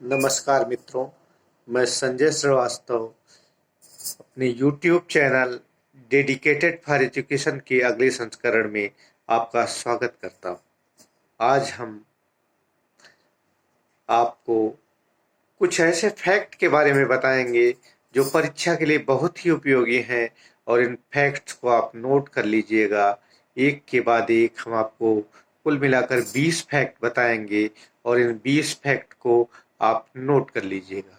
नमस्कार मित्रों, मैं संजय श्रीवास्तव अपने YouTube channel dedicated for education के अगले संस्करण में आपका स्वागत करता हूं। आज हम आपको कुछ ऐसे फैक्ट के बारे में बताएंगे जो परीक्षा के लिए बहुत ही उपयोगी हैं और इन फैक्ट्स को आप नोट कर लीजिएगा। एक के बाद एक हम आपको कुल मिलाकर 20 फैक्ट बताएंगे और इन 20 फैक्ट को आप नोट कर लीजिएगा।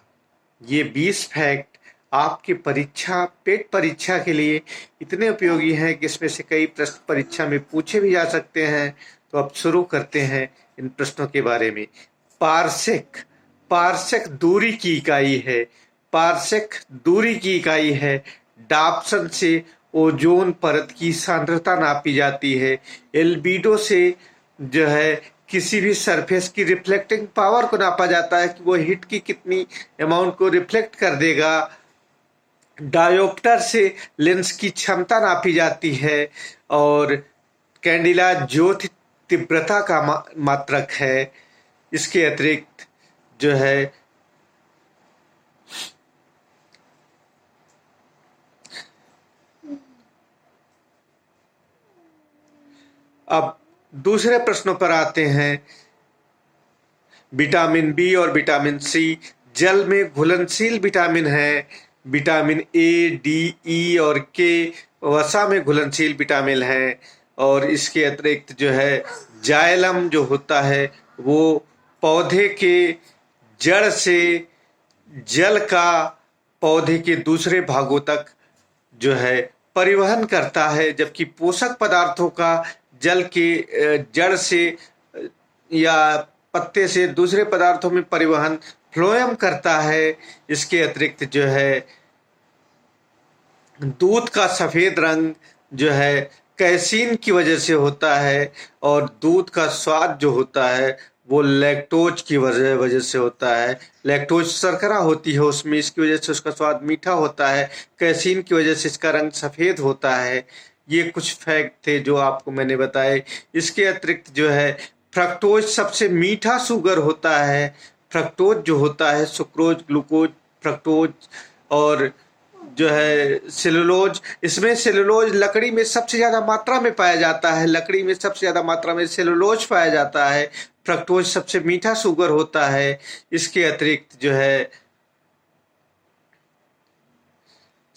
ये 20 फैक्ट आपकी पेट परीक्षा के लिए इतने उपयोगी हैं कि इसमें से कई प्रश्न परीक्षा में पूछे भी जा सकते हैं। तो अब शुरू करते हैं इन प्रश्नों के बारे में। पारसेक पारसेक दूरी की इकाई है। पारसेक दूरी की इकाई है। डाप्सन से ओजोन परत की सांद्रता नापी जाती है। एल्बिडो से जो है किसी भी सरफेस की रिफ्लेक्टिंग पावर को नापा जाता है कि वो हीट की कितनी अमाउंट को रिफ्लेक्ट कर देगा। डायोप्टर से लेंस की क्षमता नापी जाती है और कैंडिला ज्योति तीव्रता का मात्रक है। इसके अतिरिक्त जो है अब दूसरे प्रश्नों पर आते हैं। विटामिन बी और विटामिन सी जल में घुलनशील विटामिन है। विटामिन ए, डी, ई और के वसा में घुलनशील विटामिन है। और इसके अतिरिक्त जो है जाइलम जो होता है वो पौधे के जड़ से जल का पौधे के दूसरे भागों तक जो है परिवहन करता है, जबकि पोषक पदार्थों का जल के जड़ से या पत्ते से दूसरे पदार्थों में परिवहन फ्लोएम करता है। इसके अतिरिक्त जो है दूध का सफेद रंग जो है कैसीन की वजह से होता है और दूध का स्वाद जो होता है वो लैक्टोज की वजह से होता है। लैक्टोज शर्करा होती है उसमें, इसकी वजह से उसका स्वाद मीठा होता है। कैसीन की वजह से इसका रंग सफ़ेद होता है। ये कुछ फैक्ट थे जो आपको मैंने बताए। इसके अतिरिक्त जो है फ्रक्टोज सबसे मीठा शुगर होता है। फ्रक्टोज जो होता है सुक्रोज, ग्लूकोज, फ्रक्टोज और जो है सेलुलोज, इसमें सेलुलोज लकड़ी में सबसे ज़्यादा मात्रा में पाया जाता है। लकड़ी में सबसे ज़्यादा मात्रा में सेलुलोज पाया जाता है। फ्रक्टोज सबसे मीठा शुगर होता है। इसके अतिरिक्त जो है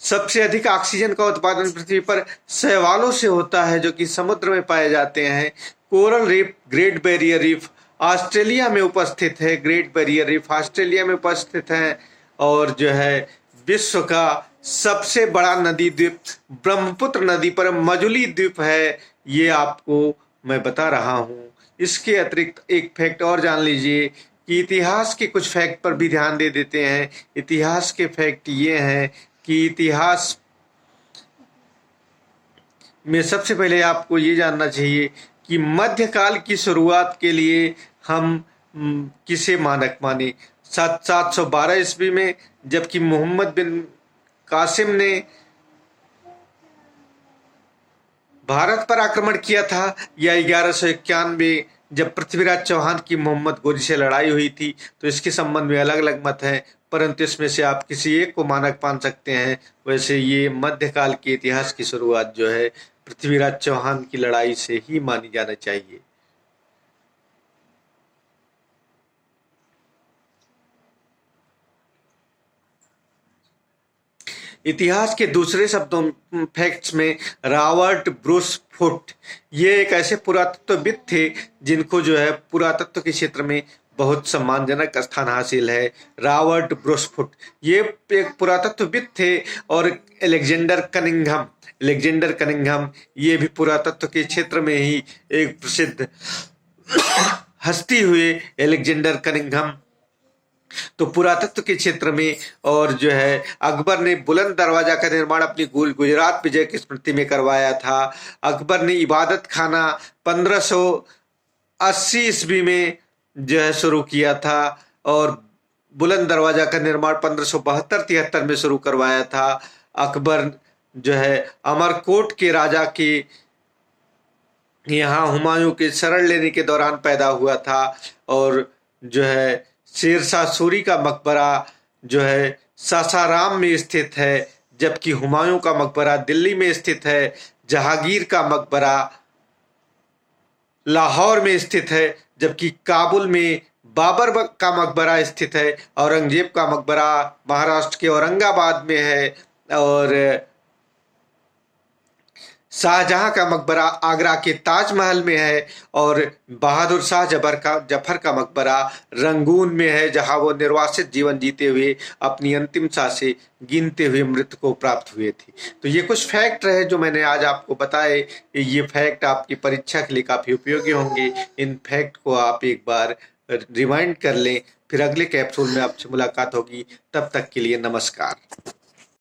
सबसे अधिक ऑक्सीजन का उत्पादन पृथ्वी पर शैवालों से होता है जो कि समुद्र में पाए जाते हैं। Coral reef, great barrier reef Australia में उपस्थित है। ग्रेट बैरियर रीफ ऑस्ट्रेलिया में उपस्थित है। और जो है विश्व का सबसे बड़ा नदी द्वीप ब्रह्मपुत्र नदी पर मजुली द्वीप है। ये आपको मैं बता रहा हूँ। इसके अतिरिक्त एक फैक्ट और जान लीजिए कि इतिहास के कुछ फैक्ट पर भी ध्यान दे देते हैं। इतिहास के फैक्ट ये हैं कि इतिहास में सबसे पहले आपको ये जानना चाहिए कि मध्यकाल की शुरुआत के लिए हम किसे मानक माने। 712 ईस्वी में, जबकि मोहम्मद बिन कासिम ने भारत पर आक्रमण किया था, या 1191 जब पृथ्वीराज चौहान की मोहम्मद गोरी से लड़ाई हुई थी। तो इसके संबंध में अलग अलग मत हैं, परंतु इसमें से आप किसी एक को मानक मान सकते हैं। वैसे ये मध्यकाल के इतिहास की शुरुआत जो है पृथ्वीराज चौहान की लड़ाई से ही मानी जाना चाहिए। इतिहास के दूसरे शब्दों फैक्ट्स में रॉबर्ट ब्रूस फुट, ये एक ऐसे पुरातत्वविद थे जिनको जो है पुरातत्व के क्षेत्र में बहुत सम्मानजनक स्थान हासिल है। रॉबर्ट ब्रूस फुट ये एक पुरातत्वविद थे। और एलेक्जेंडर कनिंघम ये भी पुरातत्व के क्षेत्र में ही एक प्रसिद्ध हस्ती हुए। एलेक्जेंडर कनिंघम तो पुरातत्व के क्षेत्र में। और जो है अकबर ने बुलंद दरवाजा का निर्माण अपनी गुजरात विजय की स्मृति में करवाया था। अकबर ने इबादत खाना 1580 ईस्वी में जो है शुरू किया था और बुलंद दरवाजा का निर्माण 1572-73 में शुरू करवाया था। अकबर जो है अमरकोट के राजा के यहाँ हुमायूं के शरण लेने के दौरान पैदा हुआ था और जो है शेरशाह सूरी का मकबरा जो है सासाराम में स्थित है, जबकि हुमायूं का मकबरा दिल्ली में स्थित है। जहांगीर का मकबरा लाहौर में स्थित है, जबकि काबुल में बाबर का मकबरा स्थित है। औरंगजेब का मकबरा महाराष्ट्र के औरंगाबाद में है, और शाहजहां का मकबरा आगरा के ताजमहल में है, और बहादुर शाह जफर का मकबरा रंगून में है, जहां वो निर्वासित जीवन जीते हुए अपनी अंतिम सांसें गिनते हुए मृत्यु को प्राप्त हुए थे। तो ये कुछ फैक्ट रहे जो मैंने आज आपको बताए। ये फैक्ट आपकी परीक्षा के लिए काफी उपयोगी होंगे। इन फैक्ट को आप एक बार रिमाइंड कर लें। फिर अगले कैप्सूल में आपसे मुलाकात होगी। तब तक के लिए नमस्कार।